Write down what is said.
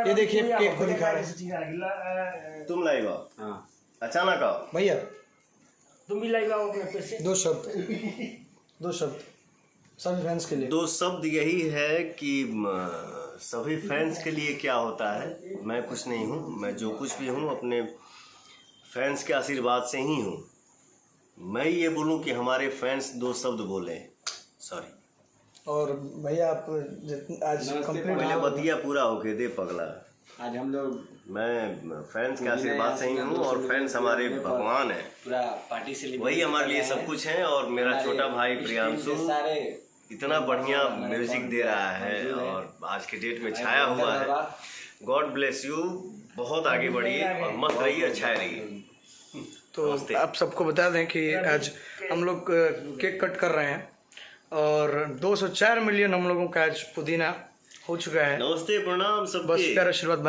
ये देखिए केक को दिखा रहे तुम लाइव आओ। हाँ अचानक आओ भैया, तुम भी लाइव आओ अपने पैसे। दो शब्द सभी फैंस के लिए। दो शब्द यही है कि सभी फैंस के लिए क्या होता है। मैं कुछ नहीं हूँ, मैं जो कुछ भी हूँ अपने फैंस के आशीर्वाद से ही हूँ। मैं ये बोलूँ कि हमारे फैंस दो शब्द बोले, सॉरी। और भैया आप आज पहले बतिया पूरा होके दे पगला। आज हम लोग मैं फैंस के आशीर्वाद से ही हूँ और फैंस हमारे भगवान है, पूरा पार्टी से वही हमारे लिए सब कुछ है। और मेरा छोटा भाई प्रियांशु इतना बढ़िया म्यूजिक दे रहा है और आज के डेट में छाया हुआ है। गॉड ब्लेस यू, बहुत आगे बढ़िए और मस्त रहिए, अच्छा रहिए। तो आप सबको बता दें कि आज हम लोग केक कट कर रहे हैं और 204 मिलियन हम लोगों का आज पुदीना हो चुका है। नमस्ते, प्रणाम सबके। बस प्यार आशीर्वाद